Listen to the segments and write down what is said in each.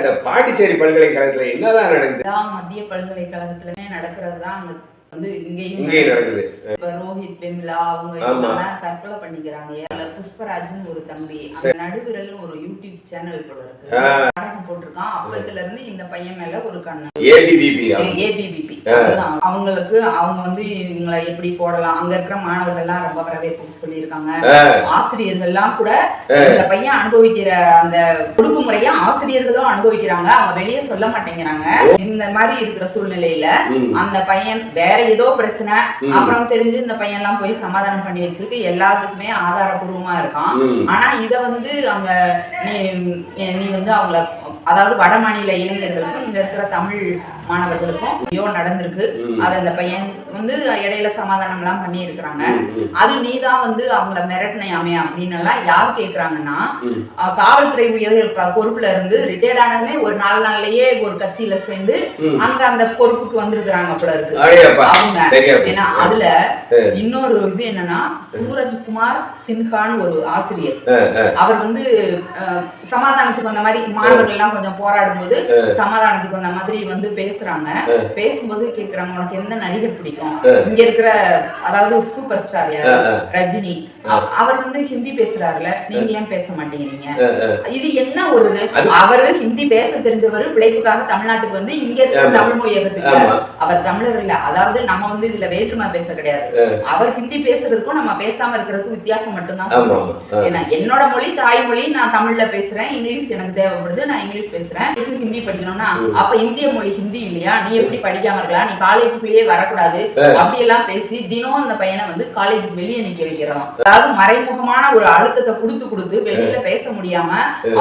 அந்த பாண்டிச்சேரி பல்கலைக்கழகத்துல என்னதான் நடக்குது? மத்திய பல்கலைக்கழகத்துலமே நடக்கிறது தான் அங்க வந்து இங்கேயும் நடக்குது. இப்ப ரோஹித் வெம்லா அவங்க எல்லாம் தற்கொலை பண்ணிக்கிறாங்க. புஷ்பராஜ்னு ஒரு தம்பி நடுவிரல் ஒரு யூடியூப் சேனல் போல இருக்கு, நாடகம் போட்டிருக்கான். அப்பத்துல இருந்து இந்த பையன் மேல ஒரு கண்ணு ஏபிபிபி அவங்களுக்கு அவங்க வந்து இவங்களை எப்படி போடலாம், அங்க இருக்கிற மாணவர்கள் எல்லாம் ரொம்ப வரவேற்பு சொல்லியிருக்காங்க. ஆசிரியர்கள் எல்லாம் கூட இந்த பையன் அனுபவிக்கிற அந்த ஒடுக்குமுறைய ஆசிரியர்களும் அனுபவிக்கிறாங்க, அவங்க வெளியே சொல்ல மாட்டேங்கிறாங்க. இந்த மாதிரி இருக்கிற சூழ்நிலையில அந்த பையன் வேற ஏதோ பிரச்சனை அப்புறம் தெரிஞ்சு இந்த பையன் எல்லாம் போய் சமாதானம் பண்ணி வச்சிருக்கு, எல்லாத்துக்குமே ஆதாரபூர்வமா இருக்கான். ஆனா இத வந்து அங்க நீ வந்து அவங்கள, அதாவது வட மாநில இளைஞர்களுக்கும் இங்க இருக்கிற தமிழ் மாணவர்களுக்கும் ஐயோ நடந்திருக்கு, அத இந்த பையன் வந்து இடையில சமாதானம் எல்லாம் பண்ணி இருக்கிறாங்க. அது நீதான் வந்து அவங்கள மிரட்டினையாமே அப்படின்னு எல்லாம் யார் கேக்குறாங்கன்னா, காவல்துறை உயர் பொறுப்புல இருந்து ரிட்டையர்ட் ஆனதுமே ஒரு 4 நாள்லயே ஒரு கட்சியில சேர்ந்து அங்க அந்த பொறுப்புக்கு வந்திருக்கிறாங்க போல இருக்கு அவங்க. ஏன்னா அதுல இன்னொரு இது என்னன்னா, சூரஜ்குமார் சின்ஹான்னு ஒரு ஆசிரியர், அவர் வந்து சமாதானத்துக்கு வந்த மாதிரி மாணவர்கள் எல்லாம் கொஞ்சம் போராடும் போது சமாதானத்துக்கு வந்த மாதிரி வந்து பேசுறாங்க. பேசும்போது கேக்குறாங்க, உனக்கு எந்த நடிகர் பிடிக்கும்? இங்க இருக்கிற அதாவது சூப்பர் ஸ்டார் யாரு, ரஜினி, அவர் வந்து ஹிந்தி பேசுறாருல, நீங்க ஏன் பேச மாட்டேங்கிறீங்க? இது என்ன ஒரு, அவரு ஹிந்தி பேச தெரிஞ்சவர் பிழைப்புக்காக தமிழ்நாட்டுக்கு வந்து இங்க இருக்கிற தமிழ் மொழி இயக்கத்துக்கு, அவர் தமிழர் இல்ல, அதாவது நம்ம வந்து இதுல வேற்றுமை பேச கிடையாது. அவர் ஹிந்தி பேசுறதுக்கும் நம்ம பேசாம இருக்கிறதுக்கும் வித்தியாசம் மட்டும்தான் சொல்லுவோம். ஏன்னா என்னோட மொழி தாய்மொழி, நான் தமிழ்ல பேசுறேன், இங்கிலீஷ் எனக்கு தேவைப்படுது, நான் இங்கிலீஷ் பேசுறேன், ஹிந்தி படிக்கணும்னா அப்ப இந்திய மொழி ஹிந்தி இல்லையா, நீ எப்படி படிக்காம இருக்கலாம், நீ காலேஜுக்குள்ளேயே வரக்கூடாது அப்படி எல்லாம் பேசி தினம் அந்த பையனை வந்து காலேஜுக்கு வெளியே நிக்க வைக்கிறோம். அதாவது மறைமுகமான ஒரு அழுத்தத்தை கொடுத்து வெளியில பேச முடியாம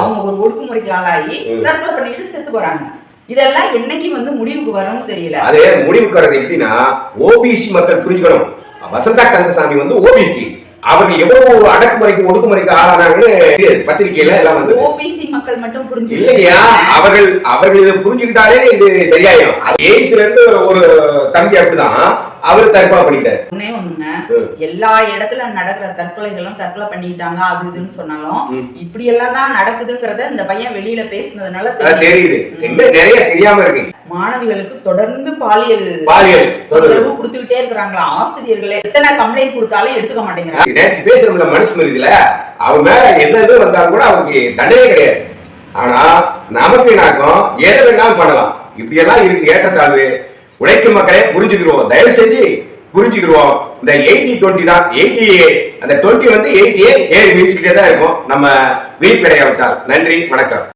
அவங்க ஒரு ஒடுக்குமுறைக்கு ஆளாகி தற்கொலை பண்ணிட்டு செத்து போறாங்க. இதெல்லாம் என்னைக்கு வந்து முடிவுக்கு வரும்னு தெரியல. அதே முடிவுக்கு வர்றது எப்படின்னா, ஓபிசி மக்கள் புரிஞ்சுக்கணும். வசந்தா கந்தசாமி வந்து ஓபிசி, அவர்கள் எவ்வளவு அடக்குமுறைக்கு ஒடுக்குமுறைக்கு ஆளானாங்கன்னு பத்திரிகையில எல்லாம் வந்து ஓபிசி மக்கள் மட்டும் புரிஞ்சு இல்லையா, அவர்கள் இதை புரிஞ்சுக்கிட்டாலே இது சரியாயிடும். எய்ம்ஸ்ல இருந்து ஒரு தம்பி அப்படிதான் அவர் தற்கொலை பண்ணிட்டாரு. ஒண்ணுங்க, எல்லா இடத்துல நடக்கிற தற்கொலைகளும் தற்கொலை பண்ணிட்டாங்க அது இதுன்னு சொன்னாலும் இப்படி எல்லாம் தான் நடக்குதுங்கிறத இந்த பையன் வெளியில பேசுனதுனால தெரியுது. நிறைய தெரியாம இருக்கு. மாணவிகளுக்கு தொடர்ந்து பாலியல் தொந்தரவு கொடுத்துக்கிட்டே இருக்கிறாங்களா ஆசிரியர்களே, எத்தனை கம்ப்ளைண்ட் கொடுத்தாலும் எடுத்துக்க மாட்டேங்கிறாங்க. பேசுறோம்ல மனுஸ்மிருதியில, அவன் மேல எந்த இது வந்தாலும் கூட அவருக்கு தண்டனை கிடையாது. ஆனா நமக்கு நாக்கம் எதை வேணாலும் பண்ணலாம். இப்படி எல்லாம் இருக்கு ஏற்றத்தாழ்வு. உழைக்கும் மக்களே புரிஞ்சுக்கிறோம், தயவு செஞ்சு புரிஞ்சுக்கிறோம். இந்த 80-20 தான், 80 அந்த 20 வந்து 80 ஏறி வீழ்ச்சிக்கிட்டே தான் இருக்கும் நம்ம விழிப்படையாவிட்டால். நன்றி, வணக்கம்.